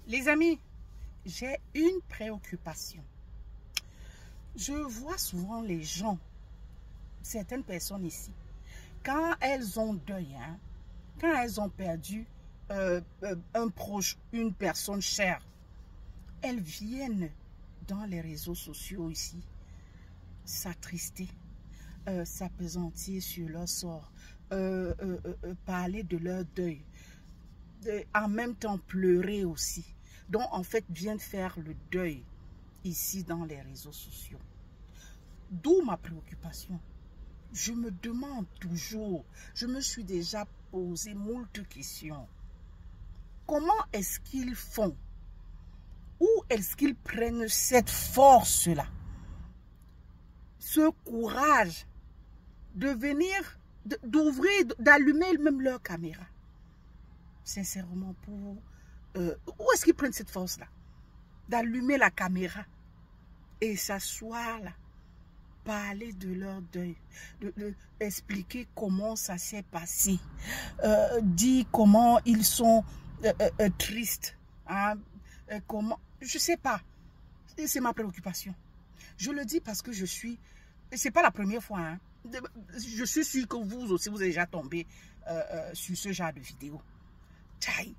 Les amis, j'ai une préoccupation. Je vois souvent les gens, certaines personnes ici, quand elles ont deuil, quand elles ont perdu un proche, une personne chère, elles viennent dans les réseaux sociaux ici s'attrister, s'appesantir sur leur sort, parler de leur deuil, en même temps pleurer aussi. Donc en fait viennent faire le deuil ici dans les réseaux sociaux. D'où ma préoccupation. Je me demande toujours, je me suis déjà posé moult questions. Comment est-ce qu'ils font? Où est-ce qu'ils prennent cette force-là? Ce courage de venir, d'ouvrir, d'allumer même leur caméra. Sincèrement, où est-ce qu'ils prennent cette force-là? D'allumer la caméra et s'asseoir là, parler de leur deuil, expliquer comment ça s'est passé, dire comment ils sont tristes, comment, je sais pas, c'est ma préoccupation. Je le dis parce que je suis, c'est pas la première fois, je suis sûr que vous aussi, vous êtes déjà tombé sur ce genre de vidéo. Tchaï.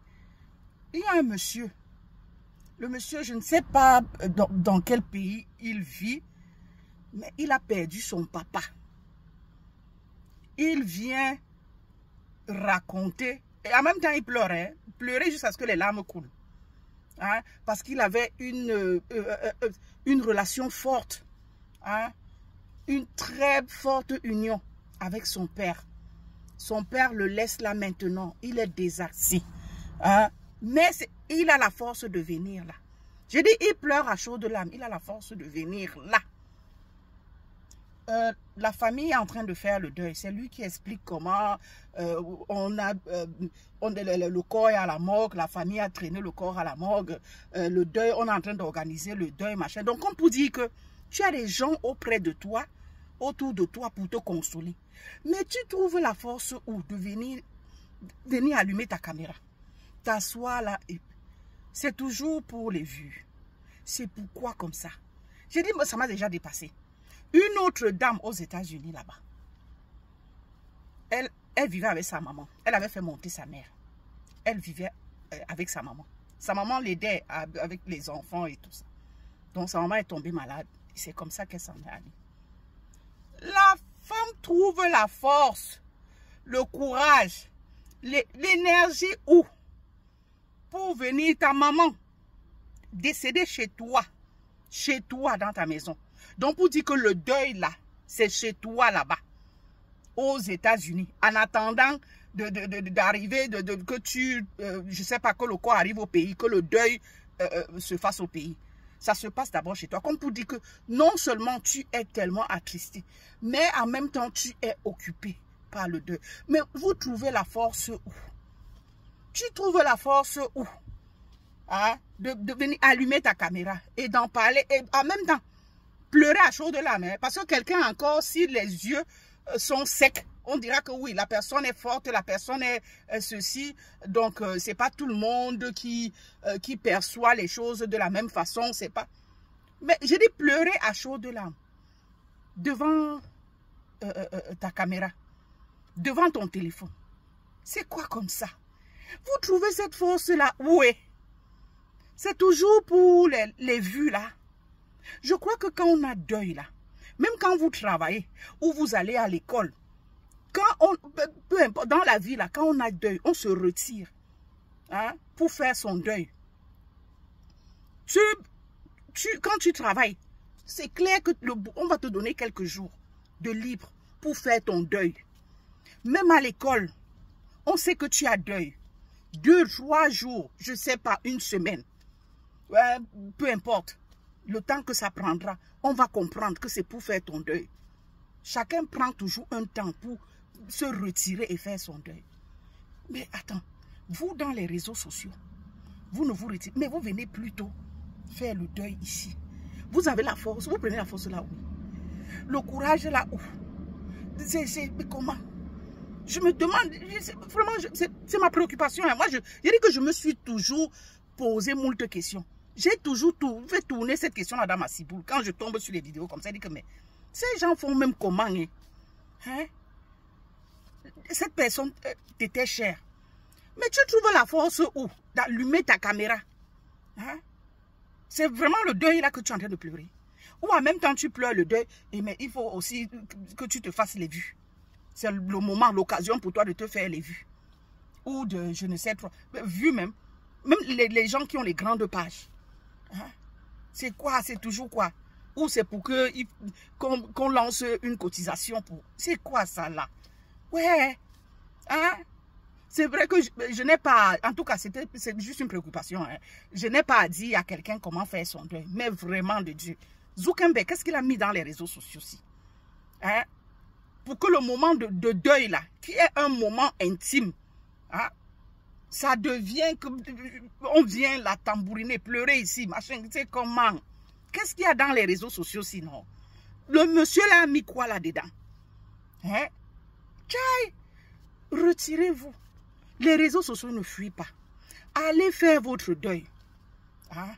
Il y a un monsieur, le monsieur, je ne sais pas dans quel pays il vit, mais il a perdu son papa. Il vient raconter, et en même temps il pleurait, jusqu'à ce que les larmes coulent. Parce qu'il avait une relation forte, une très forte union avec son père. Son père le laisse là maintenant, il est désaxé. Mais il a la force de venir là. J'ai dit, il pleure à chaudes larmes, il a la force de venir là. La famille est en train de faire le deuil. C'est lui qui explique comment le corps est à la morgue, la famille a traîné le corps à la morgue, le deuil, on est en train d'organiser le deuil, machin. Donc, comme pour dire que tu as des gens auprès de toi, autour de toi pour te consoler. Mais tu trouves la force où de venir allumer ta caméra, t'asseoir là. C'est toujours pour les vues. C'est pourquoi comme ça? J'ai dit, ça m'a déjà dépassé. Une autre dame aux États-Unis là-bas, elle vivait avec sa maman. Elle avait fait monter sa mère. Elle vivait avec sa maman. Sa maman l'aidait avec les enfants et tout ça. Donc sa maman est tombée malade. C'est comme ça qu'elle s'en est allée. La femme trouve la force, le courage, l'énergie où? Pour venir ta maman décéder chez toi dans ta maison. Donc pour dire que le deuil là, c'est chez toi là-bas, aux États-Unis, en attendant d'arriver, que tu, je sais pas, que le corps arrive au pays, que le deuil se fasse au pays. Ça se passe d'abord chez toi. Comme pour dire que non seulement tu es tellement attristé, mais en même temps tu es occupé par le deuil. Mais vous trouvez la force où? Tu trouves la force où? De venir allumer ta caméra et d'en parler et en même temps pleurer à chaudes larmes. Parce que quelqu'un encore, si les yeux sont secs, on dira que oui, la personne est forte, la personne est ceci. Donc, c'est pas tout le monde qui perçoit les choses de la même façon. C'est pas. Mais j'ai dit pleurer à chaudes larmes devant ta caméra, devant ton téléphone. C'est quoi comme ça? Vous trouvez cette force-là? Oui. C'est toujours pour les vues là. Je crois que quand on a deuil là, même quand vous travaillez ou vous allez à l'école, peu importe, dans la vie là, quand on a deuil, on se retire pour faire son deuil. Quand tu travailles, c'est clair que on va te donner quelques jours de libre pour faire ton deuil. Même à l'école, on sait que tu as deuil. 2, 3 jours, je ne sais pas, une semaine. Peu importe. Le temps que ça prendra, on va comprendre que c'est pour faire ton deuil. Chacun prend toujours un temps pour se retirer et faire son deuil. Mais attends, vous dans les réseaux sociaux, vous ne vous retirez, mais vous venez plutôt faire le deuil ici. Vous avez la force, vous prenez la force là où? Le courage là où? C'est comment? Je me demande, vraiment, c'est ma préoccupation. Moi, je dis que je me suis toujours posé moult questions. J'ai toujours fait tourner cette question-là dans ma ciboule. Quand je tombe sur les vidéos comme ça, je dis que mais ces gens font même comment, hein? Hein? Cette personne t'était chère. Mais tu trouves la force où? D'allumer ta caméra. Hein? C'est vraiment le deuil là que tu es en train de pleurer. Ou en même temps tu pleures le deuil, mais il faut aussi que tu te fasses les vues. C'est le moment, l'occasion pour toi de te faire les vues. Ou de, je ne sais trop, vues même. Même les gens qui ont les grandes pages. Hein? C'est quoi? C'est toujours quoi? Ou c'est pour qu'on lance une cotisation pour... C'est quoi ça là? Ouais. Hein? C'est vrai que je n'ai pas... En tout cas, c'est juste une préoccupation. Hein. Je n'ai pas à dire à quelqu'un comment faire son deuil. Mais vraiment de Dieu. Zuckerberg, qu'est-ce qu'il a mis dans les réseaux sociaux aussi? Hein? Pour que le moment de deuil là, qui est un moment intime, hein? Ça devient que... On vient la tambouriner, pleurer ici, machin, tu sais comment? Qu'est-ce qu'il y a dans les réseaux sociaux sinon? Le monsieur là a mis quoi là-dedans? Hein? Tchaï! Retirez-vous. Les réseaux sociaux ne fuient pas. Allez faire votre deuil. Hein?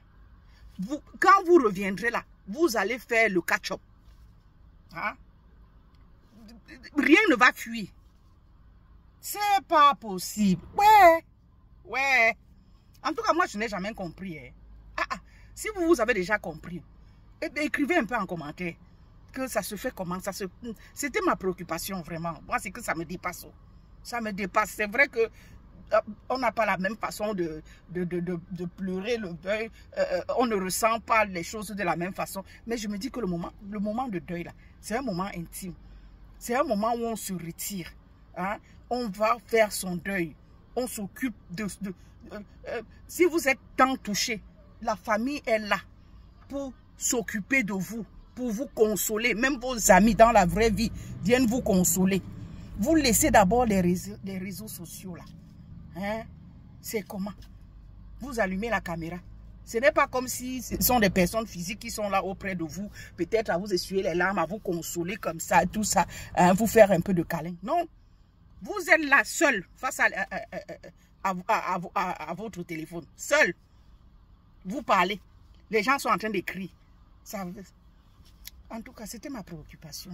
Quand vous reviendrez là, vous allez faire le catch-up. Hein? Rien ne va fuir. C'est pas possible. Ouais. Ouais. En tout cas, moi, je n'ai jamais compris. Hein. Si vous avez déjà compris, écrivez un peu en commentaire que ça se fait comment. C'était ma préoccupation, vraiment. Moi, c'est que ça me dépasse. Ça me dépasse. C'est vrai que on n'a pas la même façon de pleurer le deuil. On ne ressent pas les choses de la même façon. Mais je me dis que le moment de deuil, là, c'est un moment intime. C'est un moment où on se retire. Hein? On va faire son deuil. On s'occupe si vous êtes tant touché, la famille est là pour s'occuper de vous, pour vous consoler. Même vos amis dans la vraie vie viennent vous consoler. Vous laissez d'abord les réseaux sociaux là. Hein? C'est comment? Vous allumez la caméra. Ce n'est pas comme si ce sont des personnes physiques qui sont là auprès de vous, peut-être à vous essuyer les larmes, à vous consoler comme ça, tout ça, hein, vous faire un peu de câlin. Non. Vous êtes là seul face à votre téléphone. Seul. Vous parlez. Les gens sont en train d'écrire. En tout cas, c'était ma préoccupation.